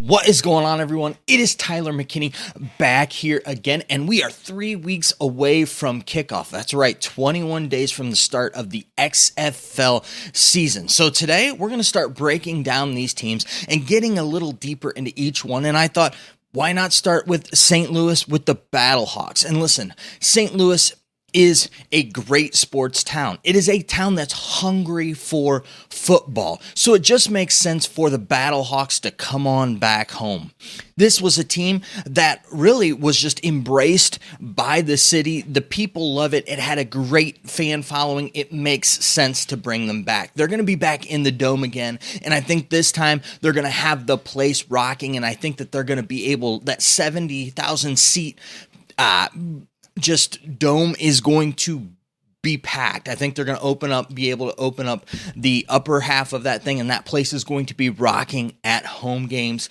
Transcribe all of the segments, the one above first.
What is going on, everyone? It is Tyler McKinney back here again, and we are 3 weeks away from kickoff. That's right, 21 days from the start of the XFL season. So today, we're going to start breaking down these teams and getting a little deeper into each one, and I thought, why not start with St. Louis with the Battlehawks? And listen, St. Louis is a great sports town. It is a town that's hungry for football. So it just makes sense for the Battlehawks to come on back home. This was a team that really was just embraced by the city. The people love it. It had a great fan following. It makes sense to bring them back. They're going to be back in the Dome again, and I think this time they're going to have the place rocking, and I think that they're going to be able, that 70,000 seat just Dome is going to be packed. I think they're going to be able to open up the upper half of that thing, and that place is going to be rocking at home games.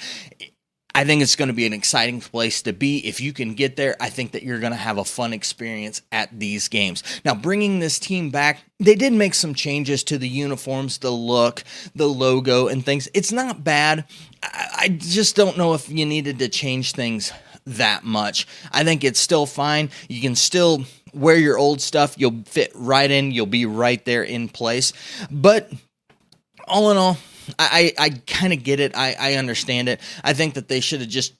I think it's going to be an exciting place to be. If you can get there, I think that you're going to have a fun experience at these games. Now, bringing this team back, they did make some changes to the uniforms, the look, the logo, and things. It's not bad. I just don't know if you needed to change things that much. I think it's still fine. You can still wear your old stuff. You'll fit right in. You'll be right there in place. But all in all, I kind of get it. I understand it. I think that they should have just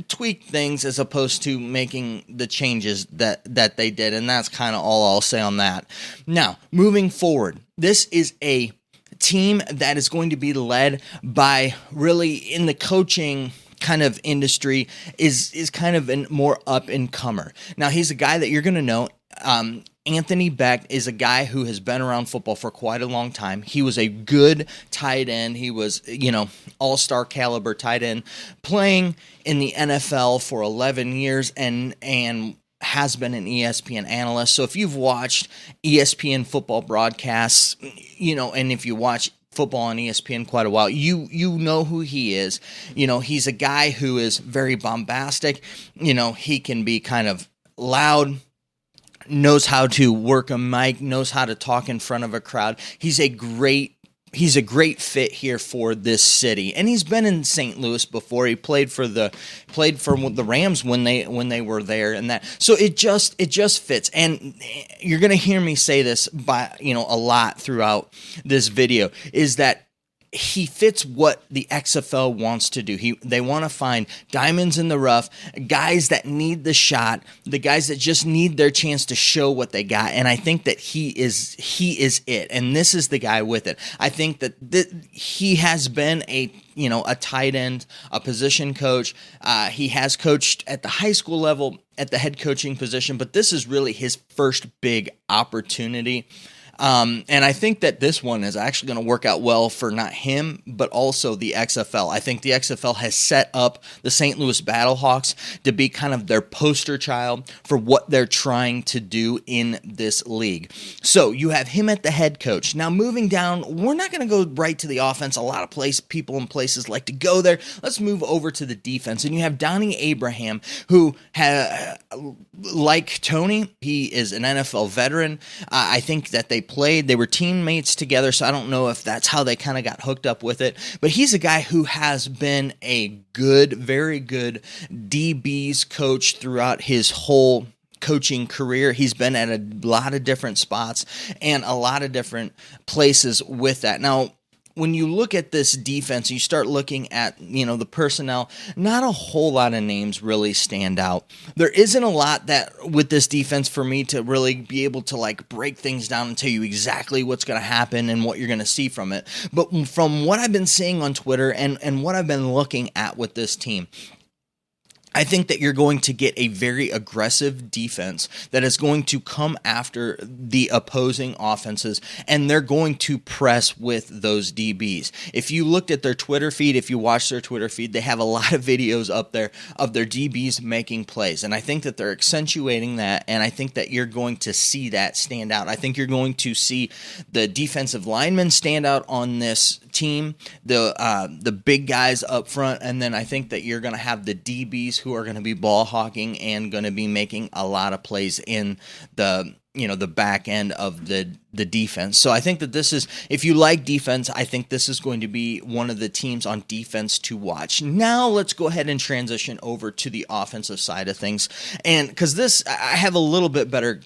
tweaked things as opposed to making the changes that they did. And that's kind of all I'll say on that. Now, moving forward, this is a team that is going to be led by, really, in the coaching kind of industry, is kind of a more up-and-comer. Now, he's a guy that you're going to know. Anthony Beck is a guy who has been around football for quite a long time. He was a good tight end. He was, all-star caliber tight end, playing in the NFL for 11 years and has been an ESPN analyst. So if you've watched ESPN football broadcasts, and if you watch football on ESPN quite a while, you know who he is. He's a guy who is very bombastic. He can be kind of loud, knows how to work a mic, knows how to talk in front of a crowd. He's a great fit here for this city, and he's been in St. Louis before. He played for the Rams when they were there, and that. So it just fits. And you're gonna hear me say this a lot throughout this video, is that he fits what the XFL wants to do. They want to find diamonds in the rough, guys that need the shot, the guys that just need their chance to show what they got. And I think that he is it. And this is the guy with it. I think that he has been a tight end, a position coach. He has coached at the high school level at the head coaching position, but this is really his first big opportunity. And I think that this one is actually going to work out well for not him, but also the XFL. I think the XFL has set up the St. Louis Battlehawks to be kind of their poster child for what they're trying to do in this league. So you have him at the head coach. Now, moving down, we're not going to go right to the offense. A lot of people and places like to go there. Let's move over to the defense. And you have Donnie Abraham, who, like Tony, he is an NFL veteran. I think that they were teammates together, so I don't know if that's how they kind of got hooked up with it, but he's a guy who has been a very good DBs coach throughout his whole coaching career. He's been at a lot of different spots and a lot of different places with that. Now, when you look at this defense, you start looking at, the personnel, not a whole lot of names really stand out. There isn't a lot that with this defense for me to really be able to break things down and tell you exactly what's going to happen and what you're going to see from it. But from what I've been seeing on Twitter and what I've been looking at with this team, I think that you're going to get a very aggressive defense that is going to come after the opposing offenses, and they're going to press with those DBs. If you looked at their Twitter feed, if you watch their Twitter feed, they have a lot of videos up there of their DBs making plays, and I think that they're accentuating that, and I think that you're going to see that stand out. I think you're going to see the defensive linemen stand out on this team, the big guys up front, and then I think that you're going to have the DBs who are going to be ball hawking and going to be making a lot of plays in the the back end of the defense. So I think that this is, if you like defense, I think this is going to be one of the teams on defense to watch. Now let's go ahead and transition over to the offensive side of things. And because this, I have a little bit better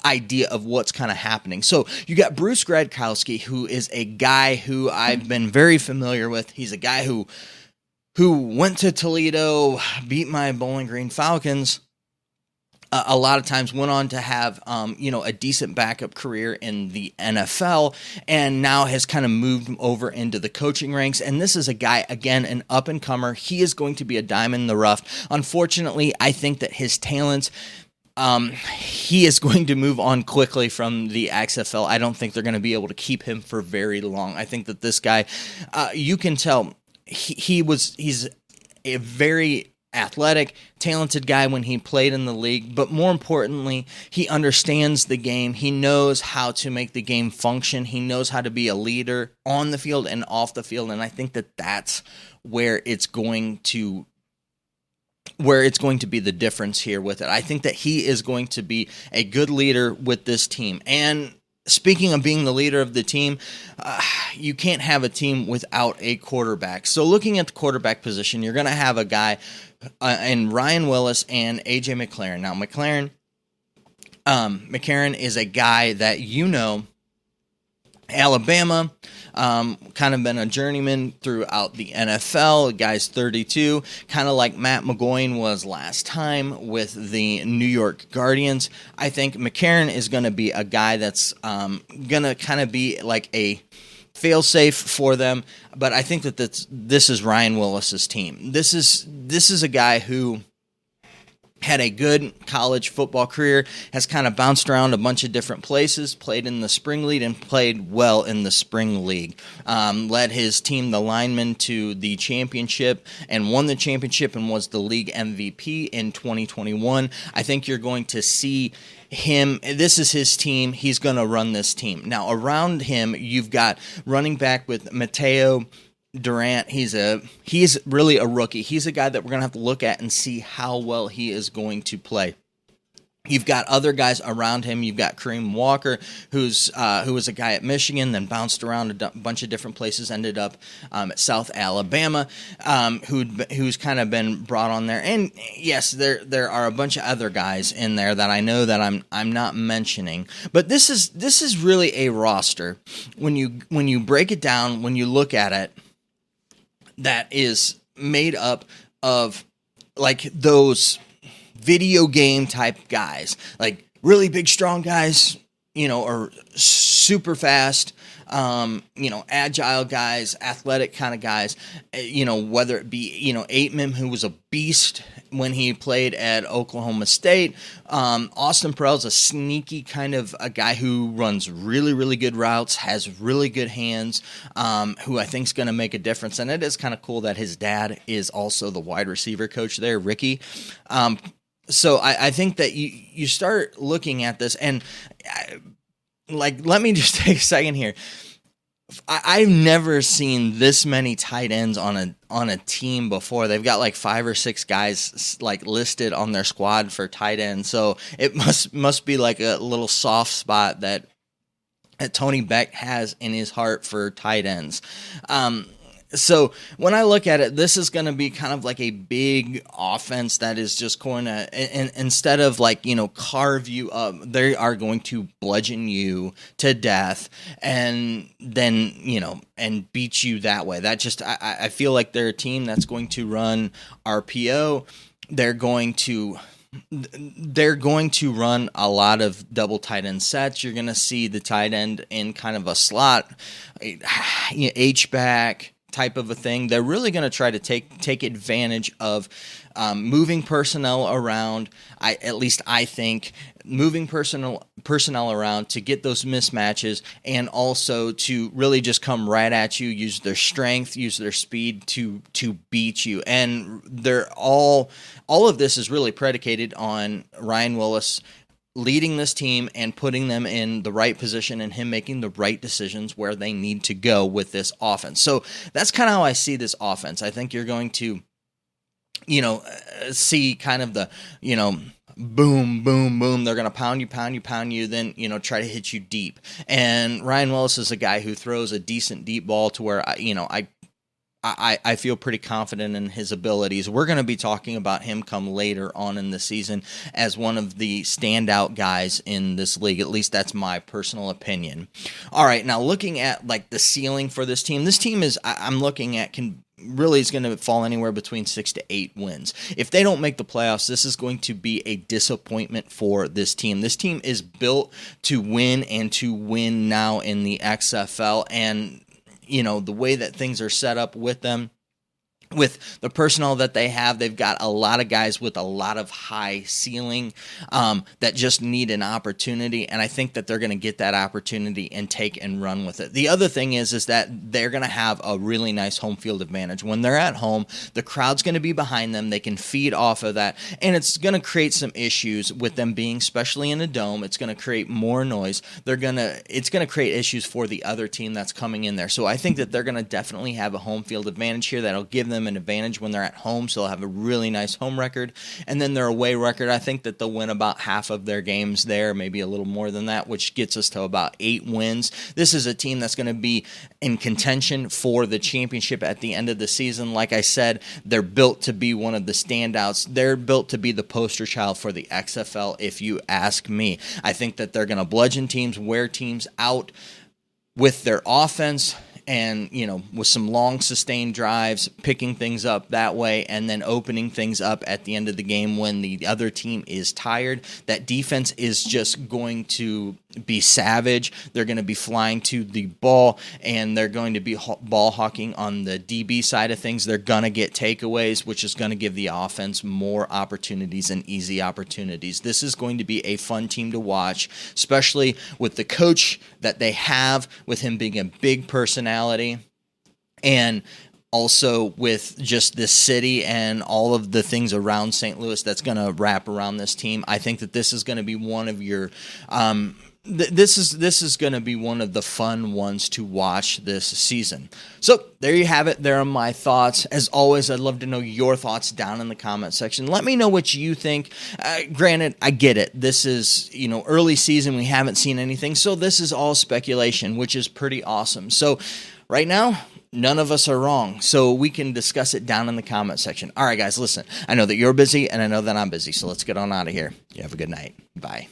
idea of what's kind of happening. So you got Bruce Gradkowski, who is a guy who I've been very familiar with. He's a guy who went to Toledo, beat my Bowling Green Falcons. A lot of times went on to have, a decent backup career in the NFL, and now has kind of moved over into the coaching ranks. And this is a guy, again, an up-and-comer. He is going to be a diamond in the rough. Unfortunately, I think that his talents, he is going to move on quickly from the XFL. I don't think they're going to be able to keep him for very long. I think that this guy, you can tell, he's a very athletic, talented guy when he played in the league, but more importantly, he understands the game. He knows how to make the game function. He knows how to be a leader on the field and off the field, and I think that that's where it's going to be the difference here with it. I think that he is going to be a good leader with this team. And speaking of being the leader of the team, you can't have a team without a quarterback. So looking at the quarterback position, you're going to have a guy in Ryan Willis and A.J. McLaren. Now, McCarron is a guy that Alabama, kind of been a journeyman throughout the NFL. The guy's 32, kind of like Matt McGowan was last time with the New York Guardians. I think McCarron is going to be a guy that's going to kind of be like a fail-safe for them, but I think that this is Ryan Willis's team. This is a guy who had a good college football career, has kind of bounced around a bunch of different places, played in the spring league and played well in the spring league. Led his team, the Linemen, to the championship and won the championship and was the league MVP in 2021. I think you're going to see him. This is his team. He's going to run this team. Now, around him, you've got running back with Mateo Durant. He's really a rookie. He's a guy that we're going to have to look at and see how well he is going to play. You've got other guys around him. You've got Kareem Walker, who was a guy at Michigan, then bounced around a bunch of different places, ended up at South Alabama, who's kind of been brought on there. And yes, there are a bunch of other guys in there that I know that I'm not mentioning. But this is really a roster when you break it down, when you look at it, that is made up of like those video game type guys, like really big, strong guys, or super fast, agile guys, athletic kind of guys, whether it be, Aitman, who was a beast when he played at Oklahoma State. Austin Perel's a sneaky kind of a guy who runs really, really good routes, has really good hands, who I think is going to make a difference. And it is kind of cool that his dad is also the wide receiver coach there, Ricky. So I think that you start looking at this, and let me just take a second here. I've never seen this many tight ends on a team before. They've got like 5 or 6 guys like listed on their squad for tight end. So it must be like a little soft spot that Tony Beck has in his heart for tight ends. So when I look at it, this is going to be kind of like a big offense that is just going to, instead of carve you up, they are going to bludgeon you to death and then, and beat you that way. That just, I feel like they're a team that's going to run RPO. They're going to run a lot of double tight end sets. You're going to see the tight end in kind of a slot, H-back type of a thing. They're really going to try to take advantage of moving personnel around. At least I think moving personnel around to get those mismatches, and also to really just come right at you, use their strength, use their speed to beat you. And they're all of this is really predicated on Ryan Willis leading this team and putting them in the right position and him making the right decisions where they need to go with this offense. So that's kind of how I see this offense. I think you're going to, see kind of the, boom, boom, boom. They're going to pound you, then, try to hit you deep. And Ryan Willis is a guy who throws a decent deep ball to where, I feel pretty confident in his abilities. We're going to be talking about him come later on in the season as one of the standout guys in this league. At least that's my personal opinion. All right, now looking at like the ceiling for this team is I'm looking at really is going to fall anywhere between 6 to 8 wins. If they don't make the playoffs, this is going to be a disappointment for this team. This team is built to win and to win now in the XFL, and the way that things are set up with them, with the personnel that they have, they've got a lot of guys with a lot of high ceiling that just need an opportunity, and I think that they're going to get that opportunity and take and run with it. The other thing is that they're going to have a really nice home field advantage. When they're at home, the crowd's going to be behind them. They can feed off of that, and it's going to create some issues with them being, especially in a dome. It's going to create more noise. It's going to create issues for the other team that's coming in there. So I think that they're going to definitely have a home field advantage here that'll give them an advantage when they're at home, so they'll have a really nice home record. And then their away record, I think that they'll win about half of their games there, maybe a little more than that, which gets us to about 8 wins. This is a team that's going to be in contention for the championship at the end of the season. Like I said, they're built to be one of the standouts. They're built to be the poster child for the XFL, if you ask me. I think that they're going to bludgeon teams, wear teams out with their offense, and with some long sustained drives, picking things up that way, and then opening things up at the end of the game when the other team is tired. That defense is just going to be savage. They're going to be flying to the ball, and they're going to be ball hawking on the DB side of things. They're going to get takeaways, which is going to give the offense more opportunities and easy opportunities. This is going to be a fun team to watch, especially with the coach that they have, with him being a big personality, and also with just this city and all of the things around St. Louis that's going to wrap around this team. I think that this is going to be one of your this is going to be one of the fun ones to watch this season. So there you have it. There are my thoughts. As always, I'd love to know your thoughts down in the comment section. Let me know what you think. Granted, I get it. This is early season. We haven't seen anything, so this is all speculation, which is pretty awesome. So right now, none of us are wrong, so we can discuss it down in the comment section. All right, guys, listen. I know that you're busy, and I know that I'm busy, so let's get on out of here. You have a good night. Bye.